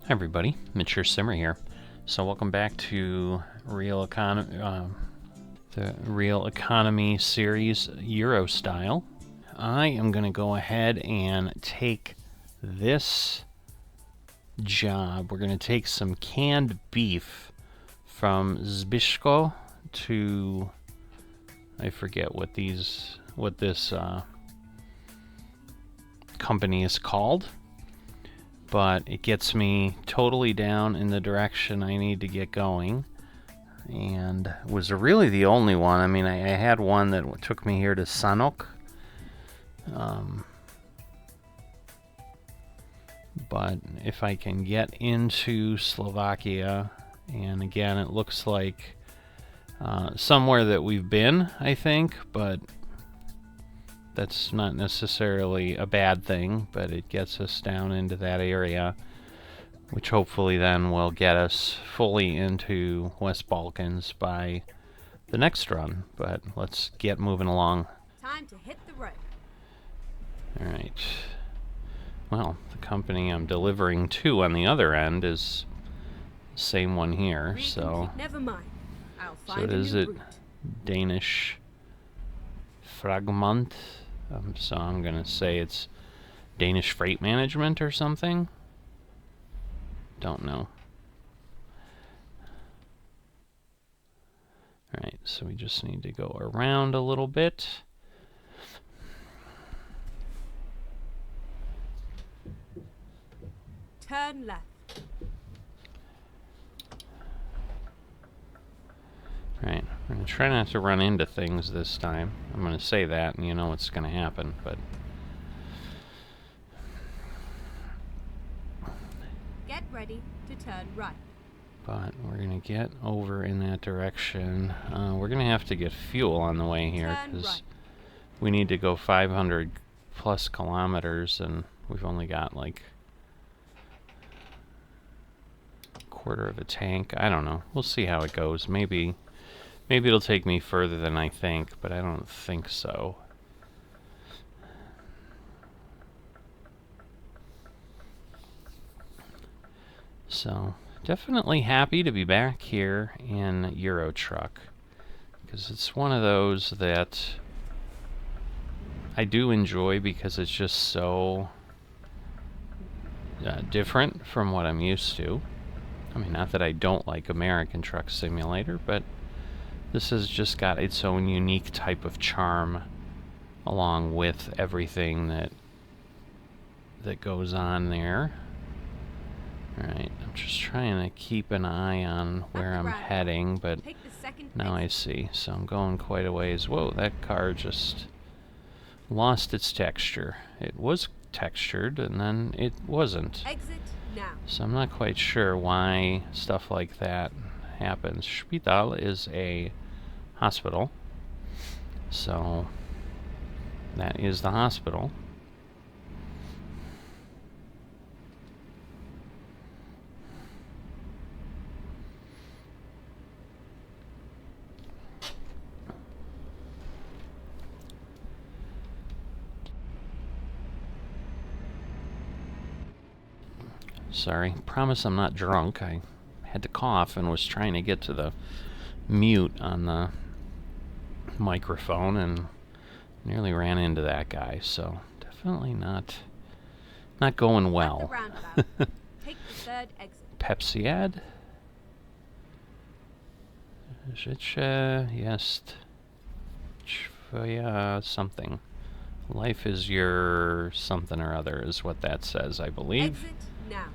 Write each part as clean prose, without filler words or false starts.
Hi everybody, Mature Simmer here. So welcome back to the Real Economy series Euro style. I am going to go ahead and take this job. We're going to take some canned beef from Zbyszko to, I forget what this company is called. But it gets me totally down in the direction I need to get going, and was really the only one. I mean, I had one that took me here to Sanok, but if I can get into Slovakia, and again, it looks like somewhere that we've been, I think, but that's not necessarily a bad thing, but it gets us down into that area, which hopefully then will get us fully into West Balkans by the next run. But let's get moving along. Time to hit the road. Alright. Well, the company I'm delivering to on the other end is the same one here, so... Never mind. I'll find so is it Danish Fragment? So I'm going to say it's Danish Freight Management or something. Don't know. Alright, so we just need to go around a little bit. Turn left. Right, I'm going to try not to run into things this time. I'm going to say that, and you know what's going to happen, but... Get ready to turn right. But we're going to get over in that direction. We're going to have to get fuel on the way here, because we need to go 500 plus kilometers, and we've only got like a quarter of a tank. I don't know. We'll see how it goes. Maybe it'll take me further than I think, but I don't think so. So, definitely happy to be back here in Euro Truck, because it's one of those that I do enjoy because it's just so different from what I'm used to. I mean, not that I don't like American Truck Simulator, but this has just got its own unique type of charm, along with everything that goes on there. Alright, I'm just trying to keep an eye on where I'm heading, but now I see. So I'm going quite a ways. Whoa, that car just lost its texture. It was textured, and then it wasn't. Exit now. So I'm not quite sure why stuff like that happens. Spital is a hospital, so that is the hospital. Sorry, promise I'm not drunk. I had to cough and was trying to get to the mute on the microphone and nearly ran into that guy, so definitely not going well. Take the third exit. Pepsi ad? Jest something. Life is your something or other is what that says, I believe. Exit now.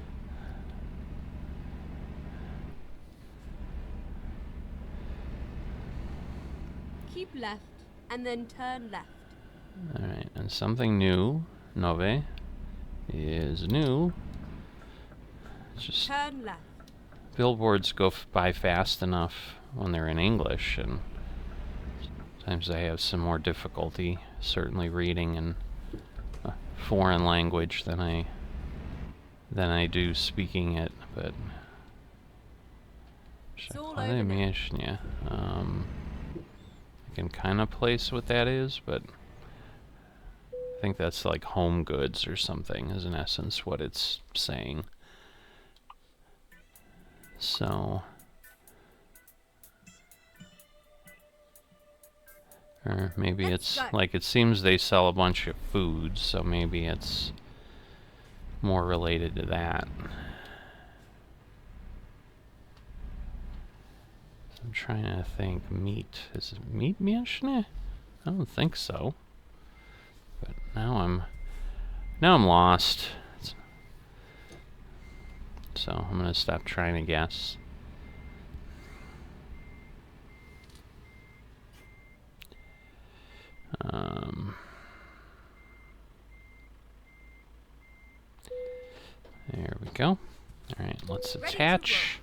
Keep left and then turn left. Alright, and something new, Nove, is new. Just turn left. Billboards go by fast enough when they're in English, and sometimes I have some more difficulty, certainly reading in a foreign language than I do speaking it, but it's all over now. I can kind of place what that is, but I think that's like home goods or something is in essence what it's saying. So, or maybe it's like, it seems they sell a bunch of foods, so maybe it's more related to that. I'm trying to think. Meat. Is it meat mięsne? I don't think so. But now I'm lost. So I'm gonna stop trying to guess. There we go. Alright, let's attach.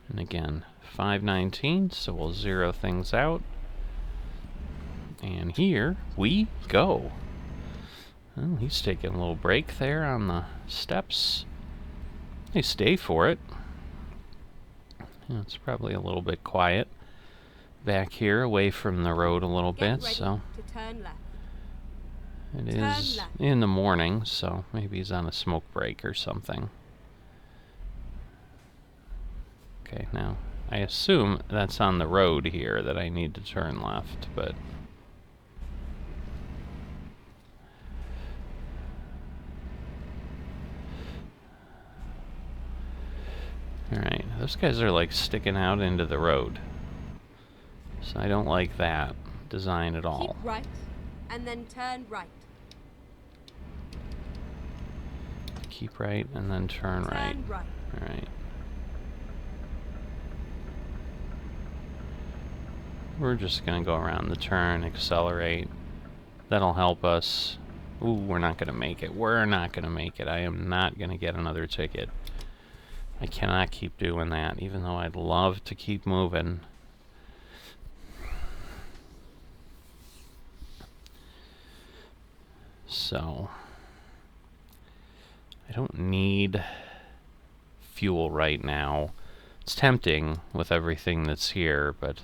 And again, 519, so we'll zero things out. And here we go. Well, he's taking a little break there on the steps. They stay for it. Yeah, it's probably a little bit quiet back here, away from the road a little bit, so to turn left. it is in the morning, so maybe he's on a smoke break or something. Okay, now I assume that's on the road here that I need to turn left, but alright, those guys are like sticking out into the road. So I don't like that design at all. Keep right, and then turn right. Keep right, and then turn right. Turn right. Alright. We're just gonna go around the turn, accelerate. That'll help us. Ooh, we're not gonna make it. We're not gonna make it. I am not gonna get another ticket. I cannot keep doing that, even though I'd love to keep moving. So, I don't need fuel right now. It's tempting with everything that's here, but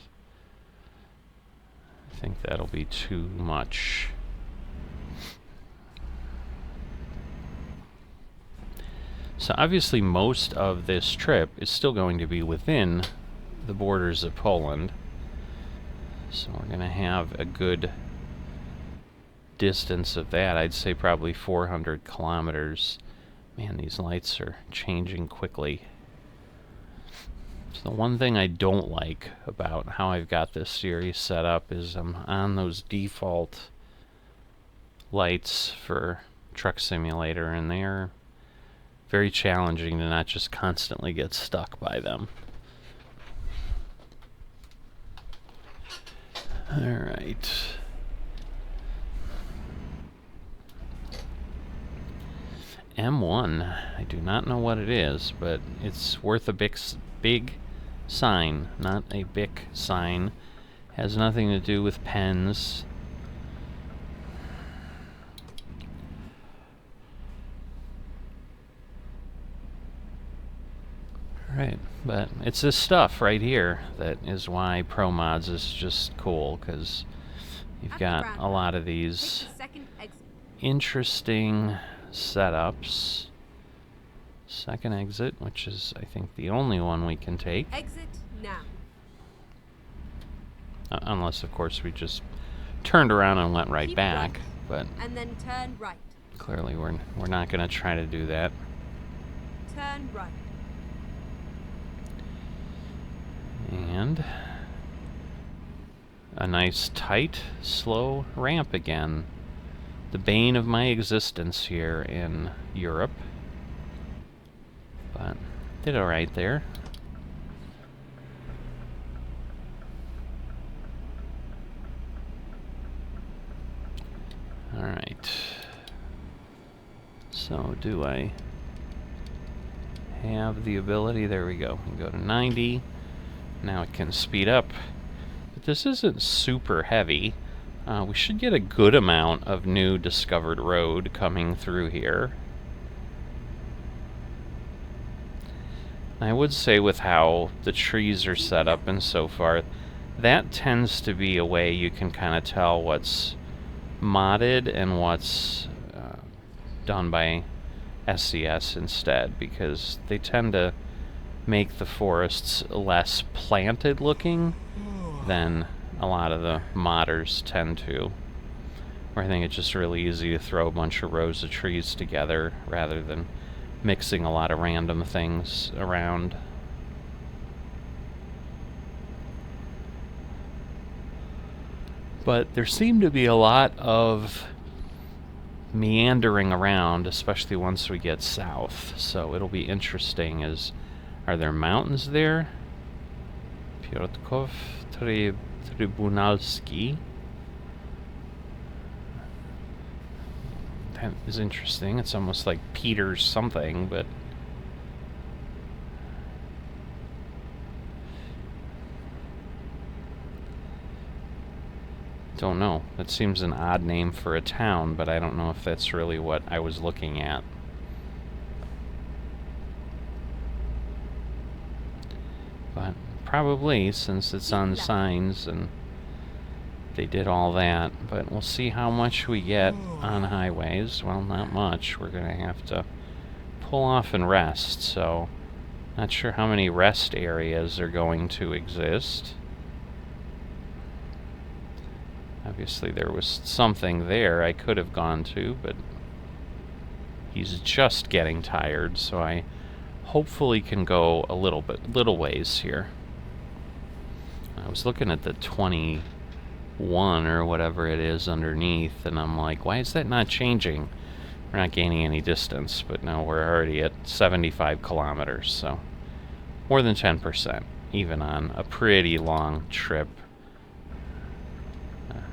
I think that'll be too much. So obviously most of this trip is still going to be within the borders of Poland. So we're going to have a good distance of that. I'd say probably 400 kilometers. Man, these lights are changing quickly. So the one thing I don't like about how I've got this series set up is I'm on those default lights for Truck Simulator, and they're very challenging to not just constantly get stuck by them. Alright. M1. I do not know what it is, but it's worth a big sign, not a big sign. Has nothing to do with pens. Right, but it's this stuff right here that is why ProMods is just cool, because you've got a lot of these interesting setups. Second exit, which is, I think, the only one we can take. Exit now. Unless, of course, we just turned around and went right Keep back. right, But and then turn right. Clearly, we're not going to try to do that. Turn right. And a nice, tight, slow ramp again. The bane of my existence here in Europe. But did all right there. All right. So do I have the ability? There we go. We go to 90. Now it can speed up. But this isn't super heavy. We should get a good amount of new discovered road coming through here. I would say with how the trees are set up and so forth, that tends to be a way you can kind of tell what's modded and what's done by SCS instead, because they tend to make the forests less planted looking than a lot of the modders tend to. Where I think it's just really easy to throw a bunch of rows of trees together rather than mixing a lot of random things around. But there seemed to be a lot of meandering around, especially once we get south. So it'll be interesting. Are there mountains there? Piotrków Trybunalski. That is interesting. It's almost like Peter's something, but don't know. That seems an odd name for a town, but I don't know if that's really what I was looking at. But probably, since it's on signs and they did all that. But we'll see how much we get on highways. Well, not much. We're going to have to pull off and rest, so not sure how many rest areas are going to exist. Obviously there was something there I could have gone to, but he's just getting tired, so I hopefully can go a little ways here. I was looking at the 21 or whatever it is underneath, and I'm like, why is that not changing? We're not gaining any distance, but no, we're already at 75 kilometers, so more than 10%, even on a pretty long trip.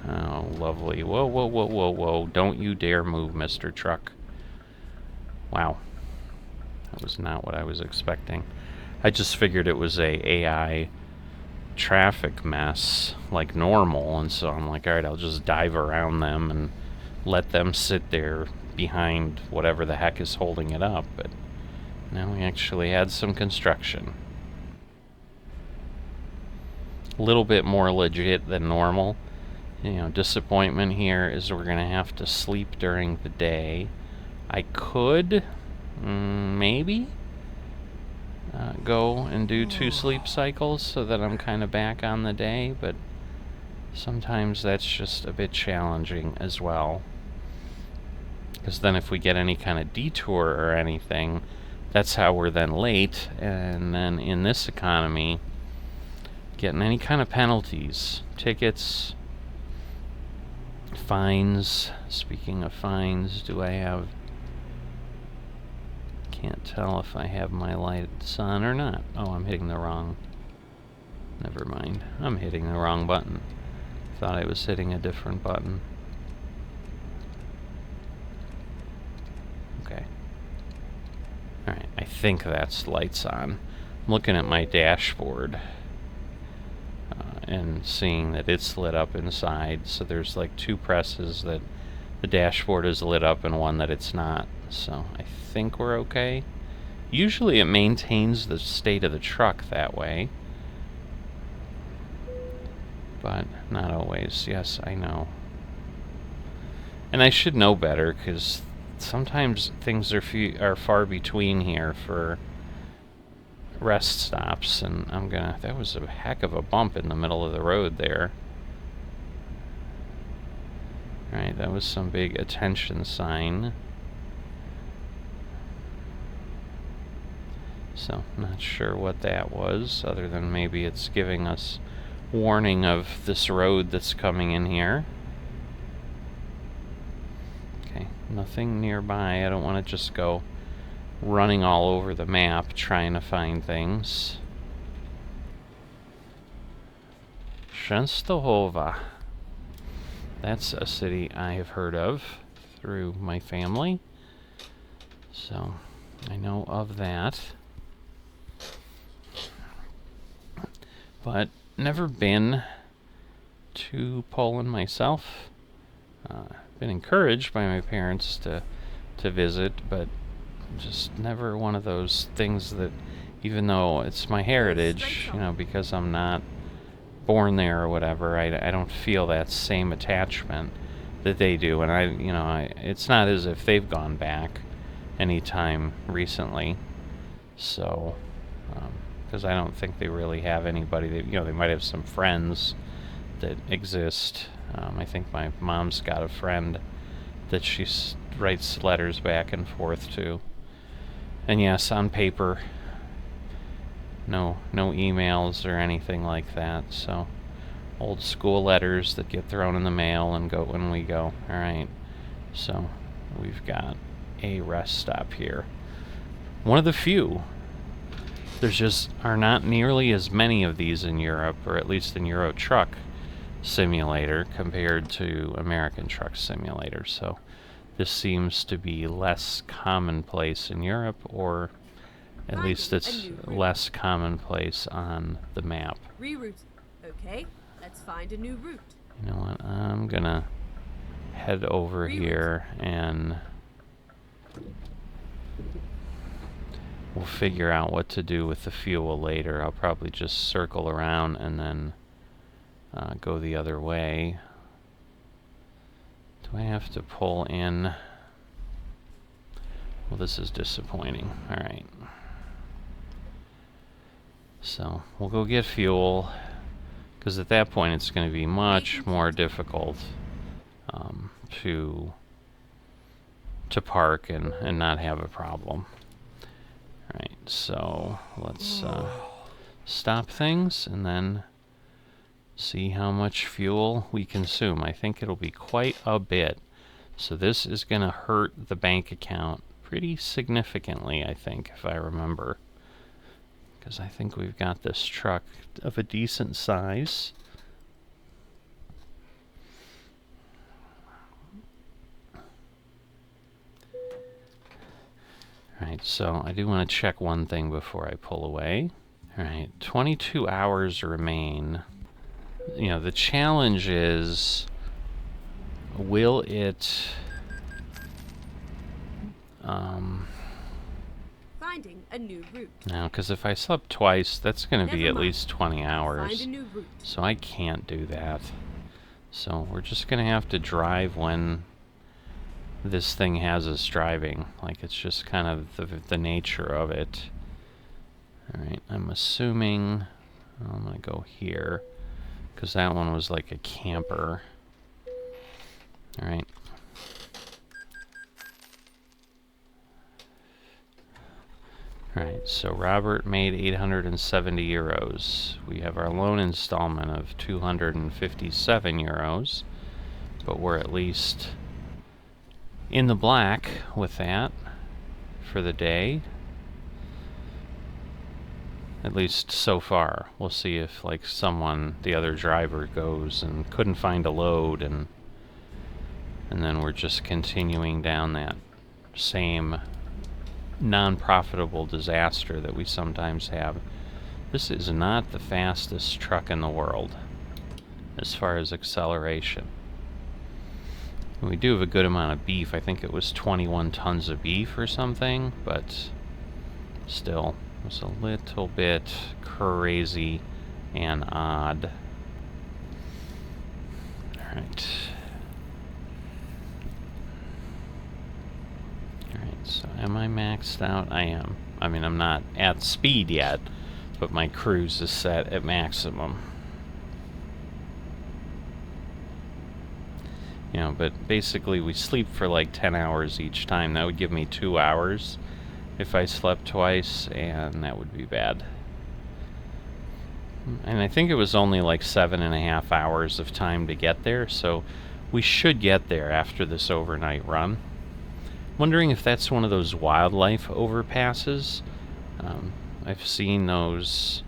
Oh, lovely. Whoa, whoa, whoa, whoa, whoa. Don't you dare move, Mr. Truck. Wow. That was not what I was expecting. I just figured it was a AI traffic mess, like normal, and so I'm like, alright, I'll just dive around them and let them sit there behind whatever the heck is holding it up, but now we actually had some construction. A little bit more legit than normal. You know, disappointment here is we're gonna have to sleep during the day. I could maybe go and do 2 sleep cycles so that I'm kind of back on the day, but sometimes that's just a bit challenging as well, because then if we get any kind of detour or anything, that's how we're then late, and then in this economy, getting any kind of penalties, tickets, fines. Speaking of fines, do I have... Can't tell if I have my lights on or not. Oh, I'm hitting the wrong... Never mind. I'm hitting the wrong button. Thought I was hitting a different button. Okay. Alright, I think that's lights on. I'm looking at my dashboard and seeing that it's lit up inside, so there's like 2 presses that the dashboard is lit up and one that it's not, so I think we're okay. Usually it maintains the state of the truck that way, but not always. Yes, I know. And I should know better, because sometimes things are far between here for rest stops, and that was a heck of a bump in the middle of the road there. Alright, that was some big attention sign. So, not sure what that was, other than maybe it's giving us warning of this road that's coming in here. Okay, nothing nearby. I don't want to just go running all over the map trying to find things. Częstochowa. That's a city I have heard of through my family, so I know of that. But never been to Poland myself. Been encouraged by my parents to visit, but just never one of those things that, even though it's my heritage, you know, because I'm not born there or whatever, I don't feel that same attachment that they do, and it's not as if they've gone back anytime recently, so because I don't think they really have anybody. That, they might have some friends that exist. I think my mom's got a friend that she writes letters back and forth to. And yes, on paper, no emails or anything like that. So old school letters that get thrown in the mail and go when we go. All right. So we've got a rest stop here. One of the few. There's just are not nearly as many of these in Europe, or at least in Euro Truck Simulator, compared to American Truck Simulator. So this seems to be less commonplace in Europe, or at least it's less commonplace on the map. Reroute. Okay, let's find a new route. You know what? I'm gonna head over here and we'll figure out what to do with the fuel later. I'll probably just circle around and then go the other way. Do I have to pull in? Well, this is disappointing. Alright. So, we'll go get fuel, because at that point it's going to be much more difficult to park and not have a problem. Alright, so let's stop things and then see how much fuel we consume. I think it'll be quite a bit. So this is going to hurt the bank account pretty significantly, I think, if I remember. Because I think we've got this truck of a decent size. Alright, so I do want to check one thing before I pull away. Alright, 22 hours remain. You know, the challenge is, will it... Finding a new route. No, because if I slept twice, that's going to be at least 20 hours. Find a new route. So I can't do that. So we're just going to have to drive when this thing has us driving. Like, it's just kind of the nature of it. Alright, I'm assuming... I'm going to go here, because that one was like a camper. Alright. Alright, so Robert made 870 euros. We have our loan installment of 257 euros, but we're at least in the black with that for the day. At least so far. We'll see if, like, the other driver goes and couldn't find a load, and then we're just continuing down that same non-profitable disaster that we sometimes have. This is not the fastest truck in the world as far as acceleration. We do have a good amount of beef. I think it was 21 tons of beef or something, but still, it's a little bit crazy and odd. Alright. Alright, so am I maxed out? I am. I mean, I'm not at speed yet, but my cruise is set at maximum. You know, but basically we sleep for like 10 hours each time. That would give me 2 hours if I slept twice, and that would be bad. And I think it was only like 7.5 hours of time to get there, so we should get there after this overnight run. Wondering if that's one of those wildlife overpasses. I've seen those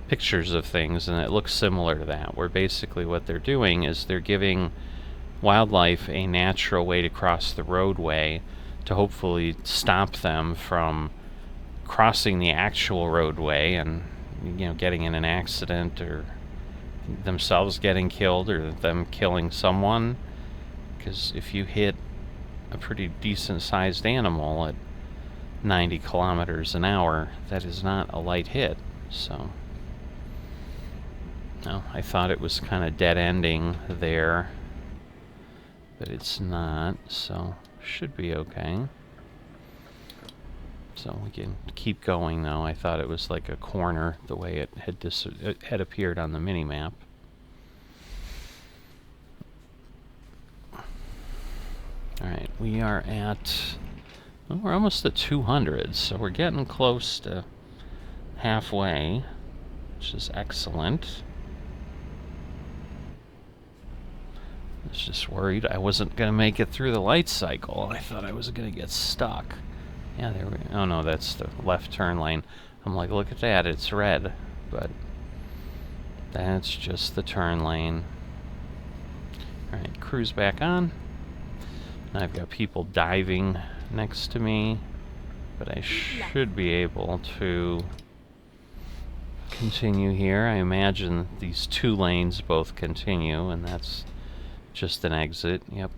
pictures of things, and it looks similar to that, where basically what they're doing is they're giving wildlife a natural way to cross the roadway to hopefully stop them from crossing the actual roadway and, you know, getting in an accident or themselves getting killed or them killing someone. Because if you hit a pretty decent sized animal at 90 kilometers an hour, that is not a light hit. So no, I thought it was kind of dead ending there, but it's not, so should be okay. So we can keep going now. I thought it was like a corner the way it had appeared on the mini-map. Alright, we are at... well, we're almost at 200, so we're getting close to halfway, which is excellent. I was just worried I wasn't going to make it through the light cycle. I thought I was going to get stuck. Yeah, there we go. Oh no, that's the left turn lane. I'm like, look at that, it's red. But that's just the turn lane. Alright, cruise back on. I've got people diving next to me, but I should be able to continue here. I imagine these two lanes both continue, and that's just an exit. Yep.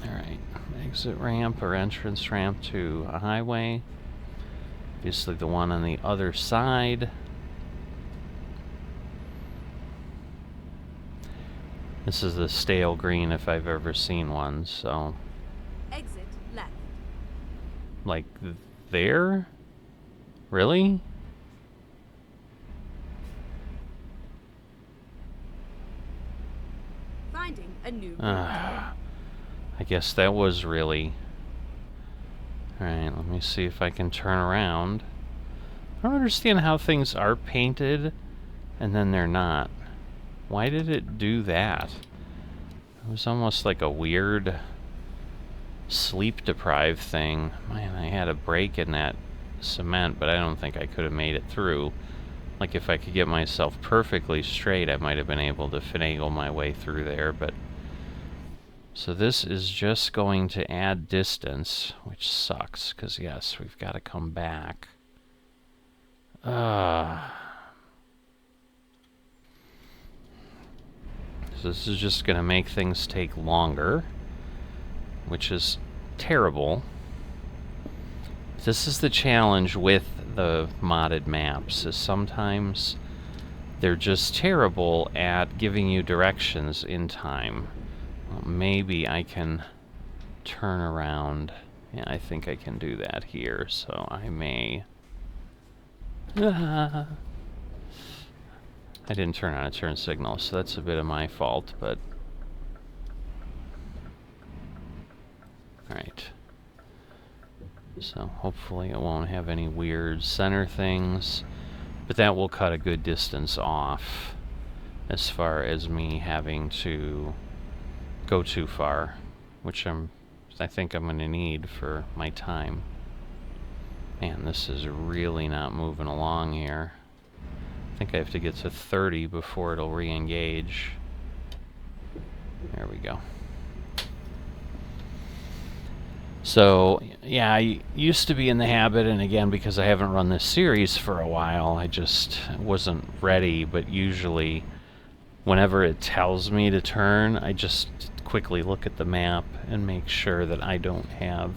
Alright, exit ramp or entrance ramp to a highway. Obviously the one on the other side. This is the stale green if I've ever seen one, so... Exit left. like there? Really? Finding a new route. I guess that was really... Alright, let me see if I can turn around. I don't understand how things are painted and then they're not. Why did it do that? It was almost like a weird sleep-deprived thing. Man, I had a break in that cement, but I don't think I could have made it through. Like, if I could get myself perfectly straight, I might have been able to finagle my way through there, but... So this is just going to add distance, which sucks, because yes, we've got to come back. So this is just going to make things take longer, which is terrible. This is the challenge with the modded maps, is sometimes they're just terrible at giving you directions in time. Well, maybe I can turn around. Yeah, I think I can do that here, so I may... I didn't turn on a turn signal, so that's a bit of my fault, but... Alright. So hopefully it won't have any weird center things, but that will cut a good distance off as far as me having to go too far, which I think I'm going to need for my time. Man, this is really not moving along here. I think I have to get to 30 before it'll re-engage. There we go. So, yeah, I used to be in the habit, and again, because I haven't run this series for a while, I just wasn't ready, but usually, whenever it tells me to turn, I just quickly look at the map and make sure that I don't have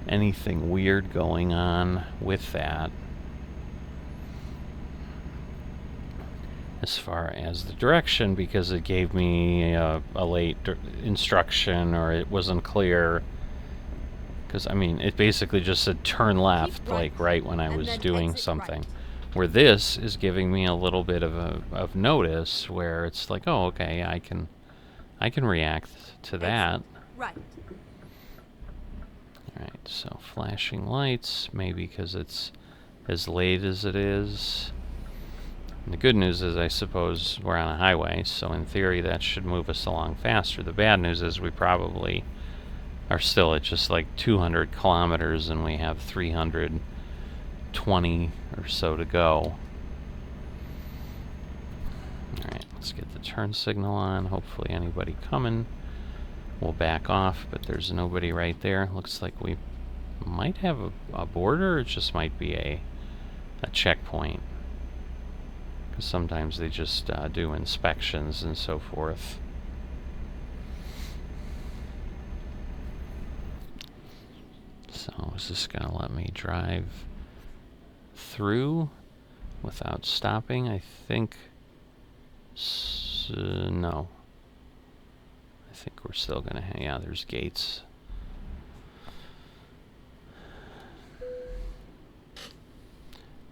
anything weird going on with that. As far as the direction, because it gave me a late instruction, or it wasn't clear. Because, I mean, it basically just said turn left, like right when I was doing something. Right. Where this is giving me a little bit of notice, where it's like, oh, okay, I can react to that. Right. Alright, so flashing lights, maybe because it's as late as it is. And the good news is, I suppose, we're on a highway, so in theory that should move us along faster. The bad news is we probably are still at just like 200 kilometers and we have 320 or so to go. Alright, let's get the turn signal on. Hopefully anybody coming will back off, but there's nobody right there. Looks like we might have a border, it just might be a checkpoint. Because sometimes they just do inspections and so forth. So is this going to let me drive through without stopping? I think no. think we're still gonna, yeah, there's gates.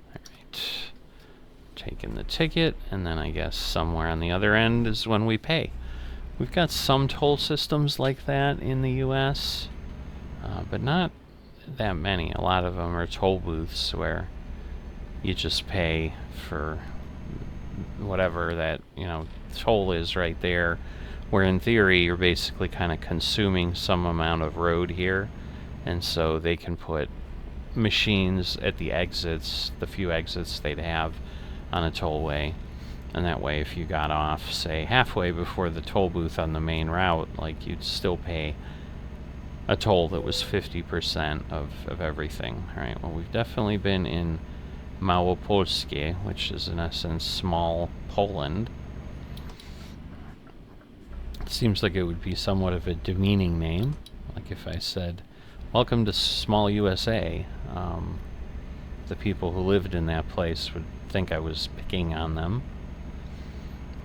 Alright. Taking the ticket, and then I guess somewhere on the other end is when we pay. We've got some toll systems like that in the US, but not that many. A lot of them are toll booths where you just pay for whatever that, toll is right there, where in theory you're basically kind of consuming some amount of road here, and so they can put machines at the exits, the few exits they'd have on a tollway, and that way if you got off, say, halfway before the toll booth on the main route, like, you'd still pay a toll that was 50% of everything. Alright, well, we've definitely been in Małopolskie, which is in essence small Poland. It seems like it would be somewhat of a demeaning name. Like if I said, "Welcome to small USA," the people who lived in that place would think I was picking on them.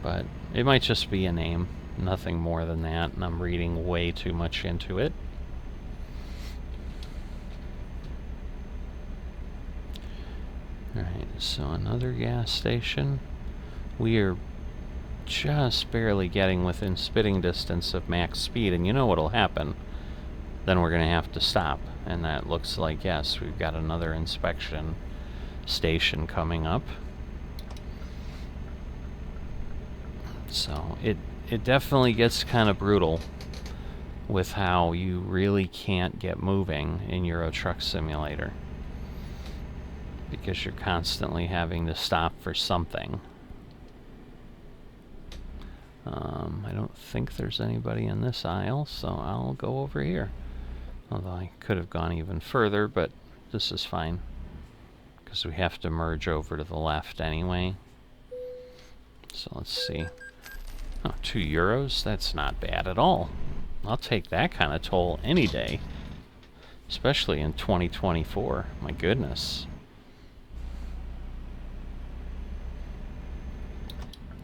But it might just be a name, nothing more than that, and I'm reading way too much into it. Alright, so another gas station. We are just barely getting within spitting distance of max speed, and you know what'll happen. Then we're going to have to stop, and that looks like, yes, we've got another inspection station coming up. So it definitely gets kind of brutal with how you really can't get moving in Euro Truck Simulator, because you're constantly having to stop for something. I don't think there's anybody in this aisle, so I'll go over here. Although I could have gone even further, but this is fine, because we have to merge over to the left anyway. So let's see. Oh, €2? That's not bad at all. I'll take that kind of toll any day. Especially in 2024. My goodness.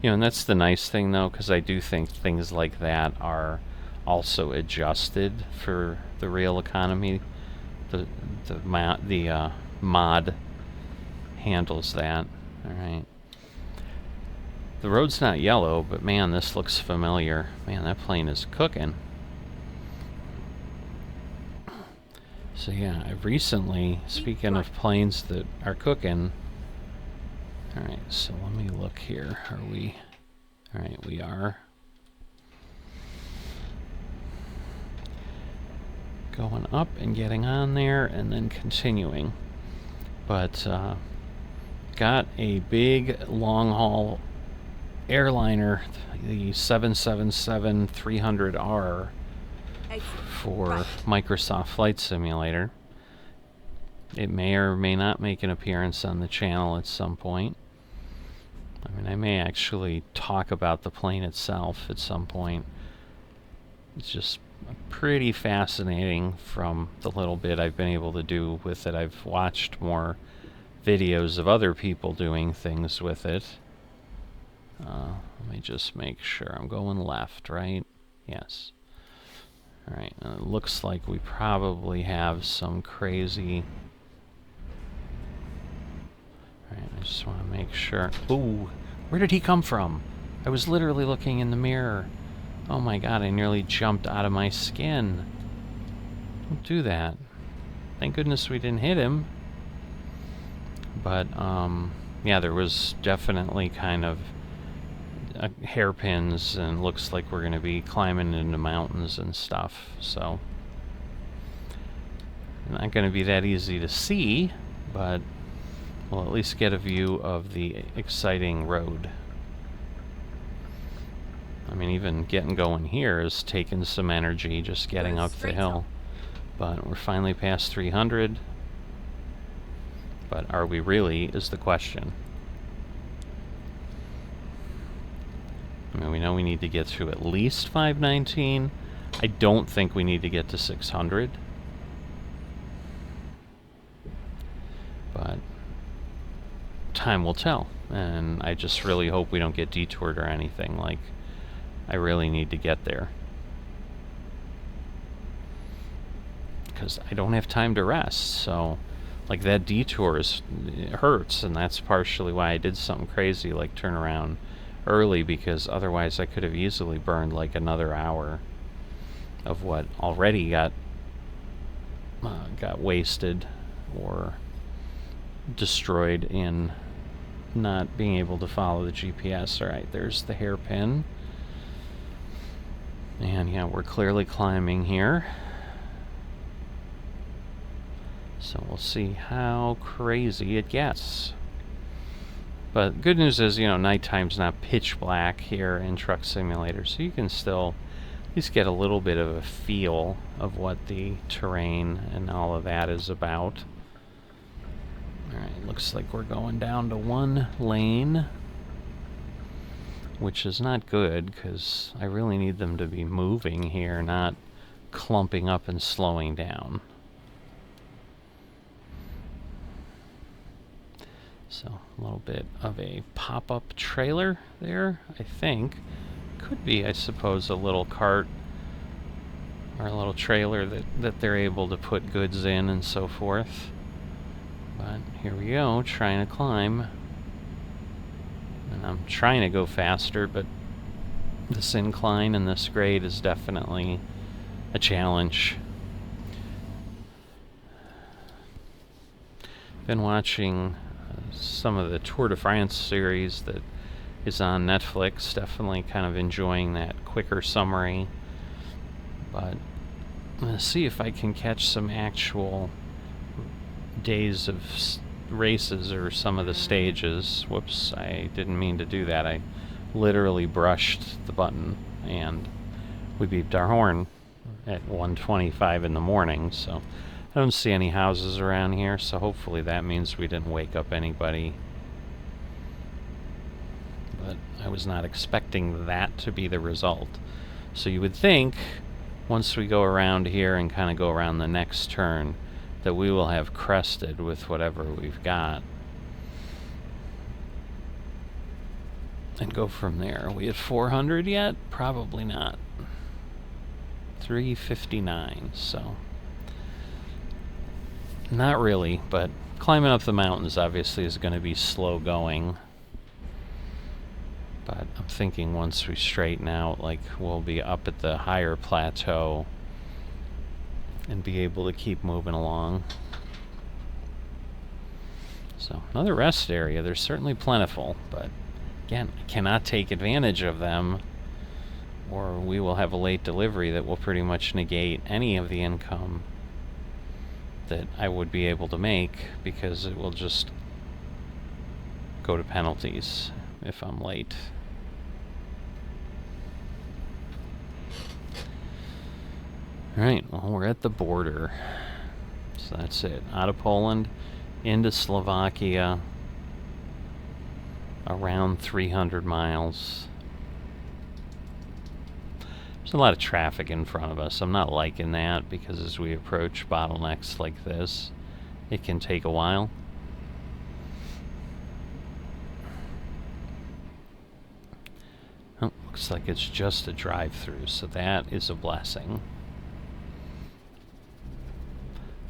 And that's the nice thing, though, because I do think things like that are also adjusted for the real economy. The mod handles that. Alright. The road's not yellow, but man, this looks familiar. Man, that plane is cooking. So yeah, I've recently, speaking of planes that are cooking... Alright, so let me look here. Are we... Alright, we are. Going up and getting on there, and then continuing. But, got a big long-haul airliner, the 777-300R, for Microsoft Flight Simulator. It may or may not make an appearance on the channel at some point. I mean, I may actually talk about the plane itself at some point. It's just pretty fascinating from the little bit I've been able to do with it. I've watched more videos of other people doing things with it. Let me just make sure. I'm going left, right? Yes. Alright, it looks like we probably have some crazy... Alright, I just want to make sure. Ooh, where did he come from? I was literally looking in the mirror. Oh my god, I nearly jumped out of my skin. Don't do that. Thank goodness we didn't hit him. But, yeah, there was definitely kind of hairpins, and looks like we're going to be climbing into mountains and stuff, so... Not going to be that easy to see, but we'll at least get a view of the exciting road. I mean, even getting going here is taking some energy, just getting up the hill. But we're finally past 300. But are we really, is the question. I mean, we know we need to get to at least 519. I don't think we need to get to 600. But time will tell. And I just really hope we don't get detoured or anything. Like, I really need to get there. because I don't have time to rest. So, like, that detour it hurts, and that's partially why I did something crazy like turn around early, because otherwise I could have easily burned like another hour of what already got wasted or destroyed in not being able to follow the GPS. Alright, there's the hairpin. And yeah, we're clearly climbing here. So we'll see how crazy it gets. But good news is, nighttime's not pitch black here in Truck Simulator, so you can still at least get a little bit of a feel of what the terrain and all of that is about. Alright, looks like we're going down to one lane, which is not good, because I really need them to be moving here, not clumping up and slowing down. So, a little bit of a pop-up trailer there, I think. Could be, I suppose, a little cart or a little trailer that they're able to put goods in and so forth. But here we go, trying to climb. And I'm trying to go faster, but this incline and this grade is definitely a challenge. Been watching some of the Tour de France series that is on Netflix. Definitely kind of enjoying that quicker summary. But I'm going to see if I can catch some actual days of races or some of the stages. Whoops, I didn't mean to do that. I literally brushed the button and we beeped our horn at 1:25 in the morning, so I don't see any houses around here, so hopefully that means we didn't wake up anybody. But I was not expecting that to be the result. So you would think, once we go around here and kind of go around the next turn, that we will have crested with whatever we've got and go from there. Are we at 400 yet? Probably not. 359, so not really, but climbing up the mountains obviously is going to be slow going. But I'm thinking once we straighten out, like, we'll be up at the higher plateau and be able to keep moving along. So, another rest area. They're certainly plentiful, but again, I cannot take advantage of them, or we will have a late delivery that will pretty much negate any of the income that I would be able to make, because it will just go to penalties if I'm late. Alright, well, we're at the border. So that's it. Out of Poland, into Slovakia, around 300 miles. There's a lot of traffic in front of us. I'm not liking that, because as we approach bottlenecks like this, it can take a while. Oh, looks like it's just a drive-through, so that is a blessing.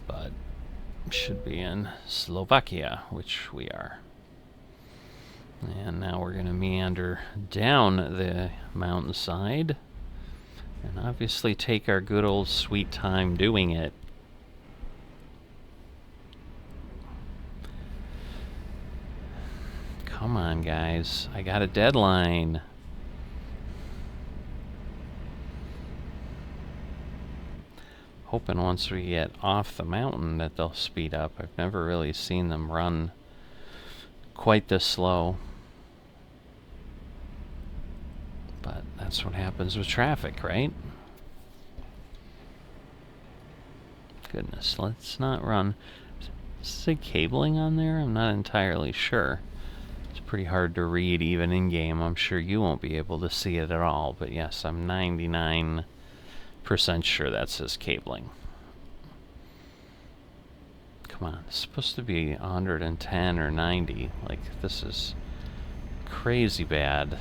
But should be in Slovakia, which we are. And now we're going to meander down the mountainside and obviously take our good old sweet time doing it. Come on, guys. I got a deadline. Hoping once we get off the mountain that they'll speed up. I've never really seen them run quite this slow. But that's what happens with traffic, right? Goodness, let's not run. Does it say cabling on there? I'm not entirely sure. It's pretty hard to read even in-game. I'm sure you won't be able to see it at all. But yes, I'm 99% sure that says cabling. Come on, it's supposed to be 110 or 90. Like, this is crazy bad.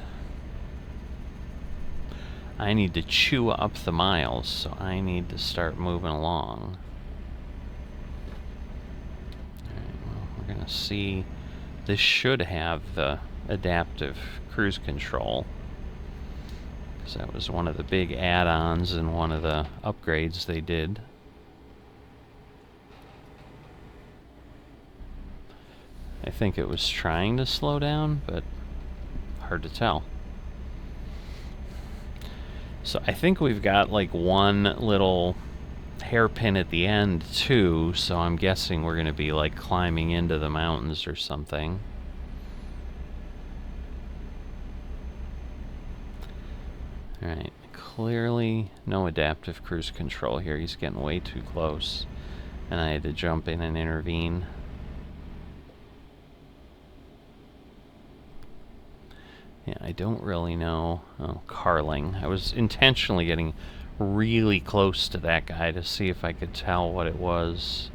I need to chew up the miles, so I need to start moving along. see, this should have the adaptive cruise control, because that was one of the big add-ons and one of the upgrades they did. I think it was trying to slow down, but hard to tell. So I think we've got like one little hairpin at the end too, so I'm guessing we're going to be like climbing into the mountains or something. Alright, clearly no adaptive cruise control here. He's getting way too close, and I had to jump in and intervene. Yeah, I don't really know. Oh, Carling. I was intentionally getting really close to that guy to see if I could tell what it was,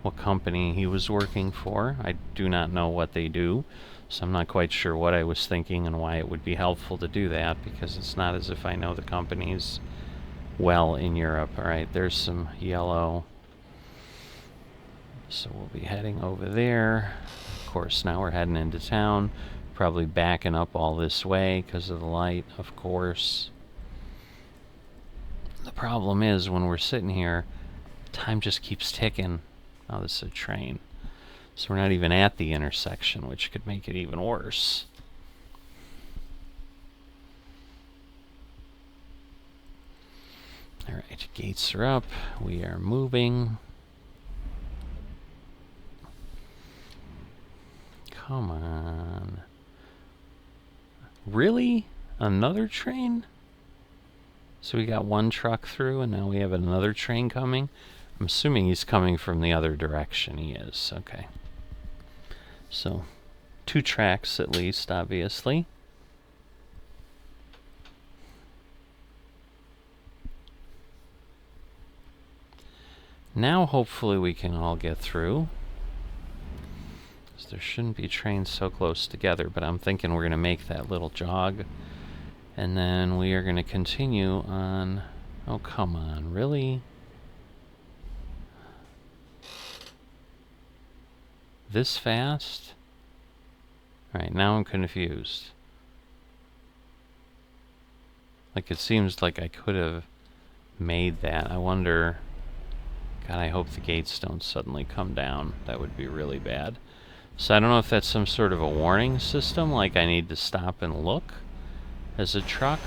what company he was working for. I do not know what they do, so I'm not quite sure what I was thinking and why it would be helpful to do that, because it's not as if I know the companies well in Europe. Alright, there's some yellow. So we'll be heading over there. Of course, now we're heading into town. Probably backing up all this way because of the light, of course. The problem is, when we're sitting here, time just keeps ticking. Oh, this is a train. So we're not even at the intersection, which could make it even worse. Alright, gates are up. We are moving. Come on. Really? Another train? So we got one truck through, and now we have another train coming? I'm assuming he's coming from the other direction. He is. Okay. So, 2 tracks at least, obviously. Now hopefully we can all get through. There shouldn't be trains so close together, but I'm thinking we're going to make that little jog, and then we are going to continue on. Oh, come on, really? This fast? Alright, now I'm confused. Like, it seems like I could have made that. I wonder... God, I hope the gates don't suddenly come down. That would be really bad. So I don't know if that's some sort of a warning system, like I need to stop and look as a truck.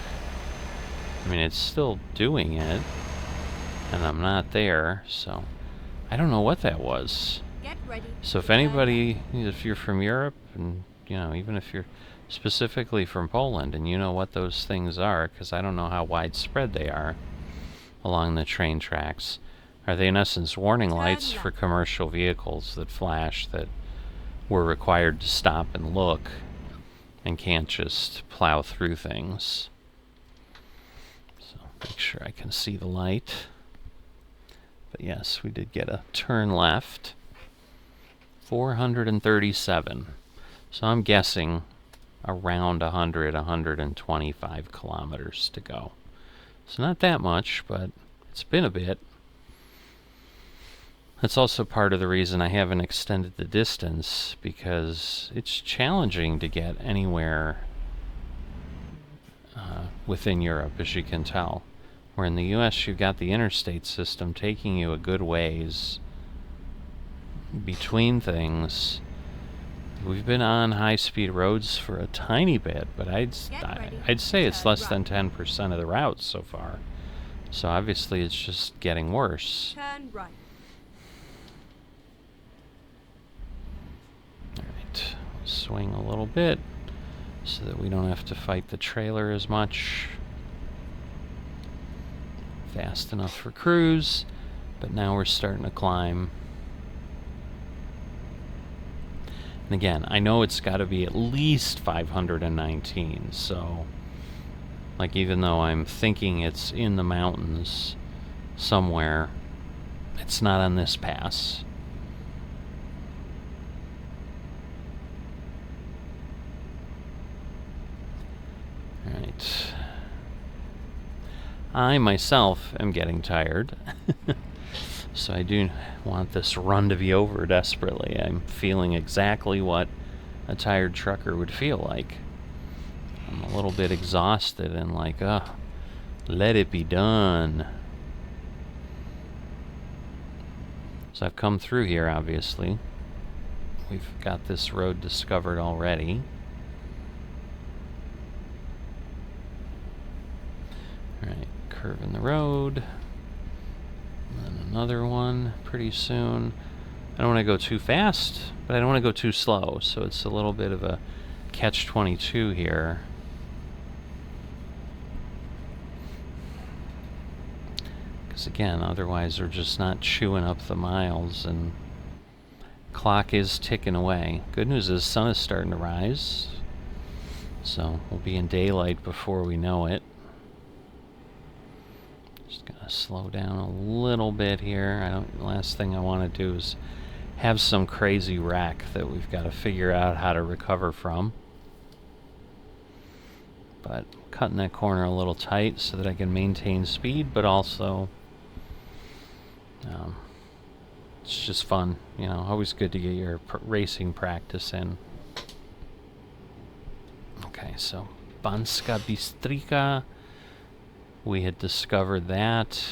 I mean, it's still doing it, and I'm not there, so I don't know what that was. Get ready. So if anybody, if you're from Europe, and you know, even if you're specifically from Poland and you know what those things are, because I don't know how widespread they are along the train tracks, are they in essence warning lights for commercial vehicles that flash that we're required to stop and look and can't just plow through things? So make sure I can see the light. But yes, we did get a turn left. 437. So I'm guessing around 125 kilometers to go. So not that much, but it's been a bit. That's also part of the reason I haven't extended the distance, because it's challenging to get anywhere within Europe, as you can tell. Where in the US you've got the interstate system taking you a good ways between things. We've been on high-speed roads for a tiny bit, but I'd say it's less than 10% of the routes so far. So obviously it's just getting worse. Turn right. Alright, swing a little bit so that we don't have to fight the trailer as much. Fast enough for cruise, but now we're starting to climb. And again, I know it's got to be at least 519, so like, even though I'm thinking it's in the mountains somewhere, it's not on this pass. Alright. I myself am getting tired. So I do want this run to be over desperately. I'm feeling exactly what a tired trucker would feel like. I'm a little bit exhausted and like, let it be done. So I've come through here, obviously. We've got this road discovered already. Alright, curve in the road. And then another one pretty soon. I don't want to go too fast, but I don't want to go too slow, so it's a little bit of a catch-22 here. Because again, otherwise we're just not chewing up the miles, and clock is ticking away. Good news is sun is starting to rise, so we'll be in daylight before we know it. Just gonna slow down a little bit here. Last thing I want to do is have some crazy wreck that we've got to figure out how to recover from. But cutting that corner a little tight so that I can maintain speed, but also it's just fun, you know, always good to get your racing practice in. Okay, so Banska Bystrica, we had discovered that.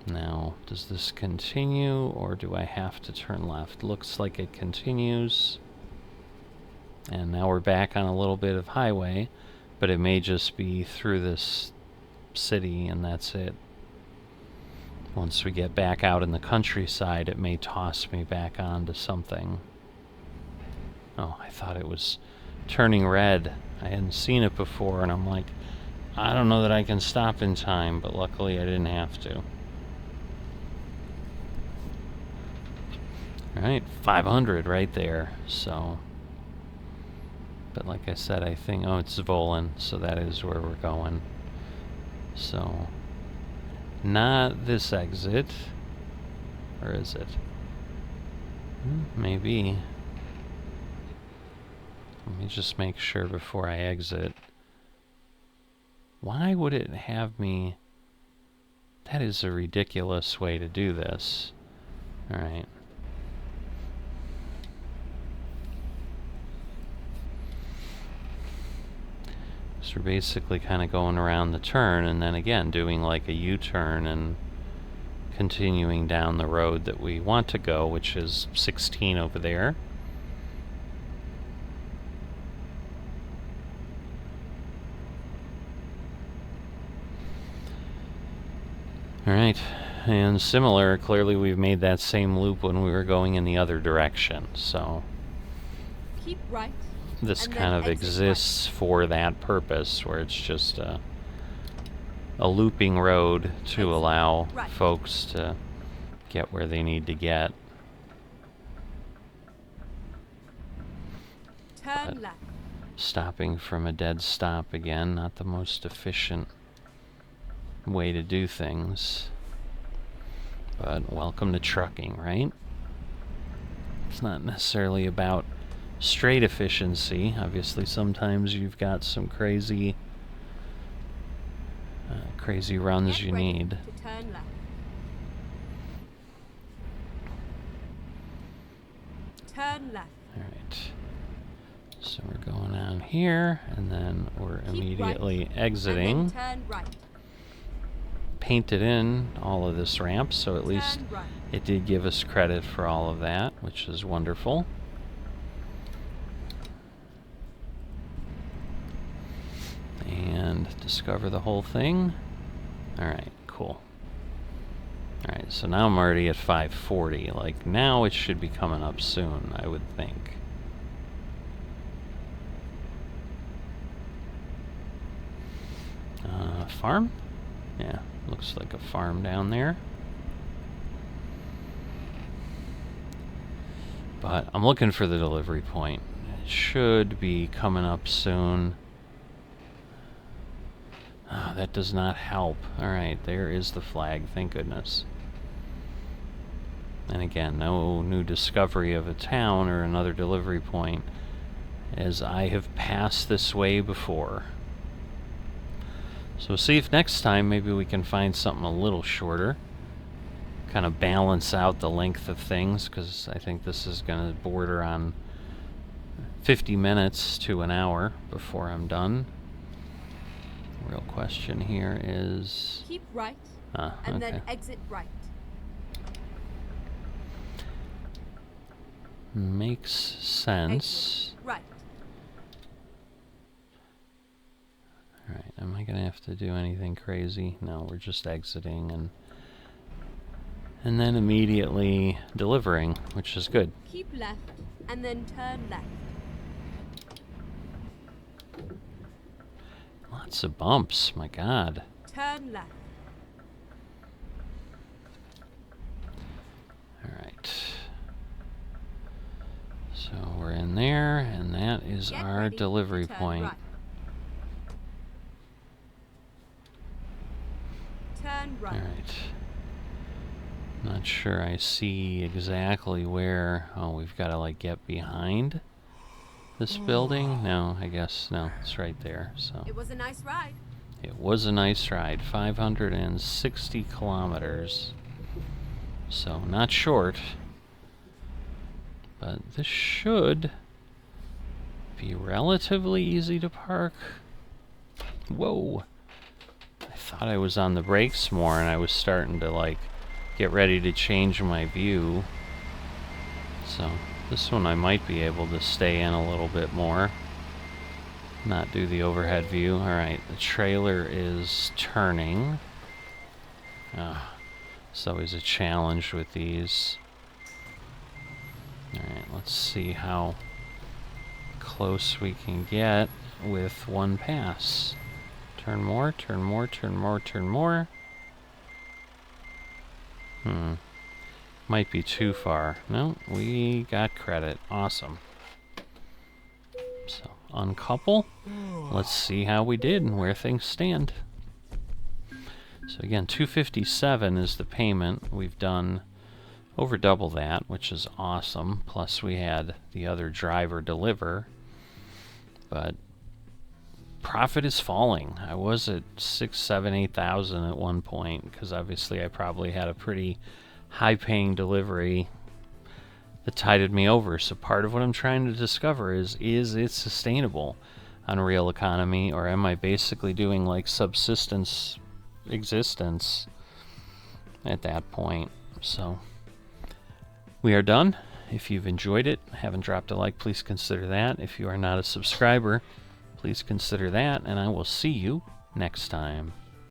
Now, does this continue, or do I have to turn left? Looks like it continues. And now we're back on a little bit of highway, but it may just be through this city and that's it. Once we get back out in the countryside, it may toss me back onto something. Oh, I thought it was turning red. I hadn't seen it before, and I'm like, I don't know that I can stop in time, but luckily I didn't have to. Alright, 500 right there, so... But like I said, I think... Oh, it's Zvolen, so that is where we're going. So... Not this exit. Or is it? Maybe. Let me just make sure before I exit. Why would it have me... That is a ridiculous way to do this. Alright. So we're basically kind of going around the turn and then again doing like a U-turn and continuing down the road that we want to go, which is 16 over there. Alright, and similar, clearly we've made that same loop when we were going in the other direction, so... Keep right. This kind of exists for that purpose, where it's just a looping road to allow folks to get where they need to get. Turn left. Stopping from a dead stop again, not the most efficient way to do things. But welcome to trucking, right? It's not necessarily about straight efficiency. Obviously, sometimes you've got some crazy runs you need. To turn left. Turn left. Alright. So we're going on here, and then we're immediately exiting. And then turn right. Painted in all of this ramp, so at least it did give us credit for all of that, which is wonderful. And discover the whole thing. Alright, cool. Alright, so now I'm already at 540. Like, now it should be coming up soon, I would think. Farm? Yeah, looks like a farm down there. But I'm looking for the delivery point. It should be coming up soon. Oh, that does not help. Alright, there is the flag, thank goodness. And again, no new discovery of a town or another delivery point, as I have passed this way before. So see if next time maybe we can find something a little shorter. kind of balance out the length of things, because I think this is going to border on 50 minutes to an hour before I'm done. Real question here is... Keep right, and okay. then exit right. Makes sense. Exit right. Alright, am I going to have to do anything crazy? No, we're just exiting and then immediately delivering, which is good. Keep left, and then turn left. Lots of bumps, my god. Turn left. Alright. So we're in there, and that is Get our ready, delivery turn point. right. Turn right. Alright. Not sure I see exactly where... Oh, we've got to, like, get behind this building? No, I guess, no, it's right there, so... It was a nice ride. It was a nice ride. 560 kilometers. So, not short. But this should be relatively easy to park. Whoa! I thought I was on the brakes more, and I was starting to, like, get ready to change my view. So, this one I might be able to stay in a little bit more. Not do the overhead view. Alright, the trailer is turning. It's always a challenge with these. Alright, let's see how close we can get with one pass. Turn more, turn more, turn more, turn more. Might be too far. No, we got credit. Awesome. So, uncouple. Let's see how we did and where things stand. So again, $257 is the payment. We've done over double that, which is awesome. Plus we had the other driver deliver. But profit is falling. I was at 6, 7, 8,000 at one point, because obviously I probably had a pretty high-paying delivery that tided me over. So part of what I'm trying to discover is it sustainable on real economy, or am I basically doing like subsistence existence at that point? So we are done. If you've enjoyed it, haven't dropped a like, please consider that. If you are not a subscriber, please consider that, and I will see you next time.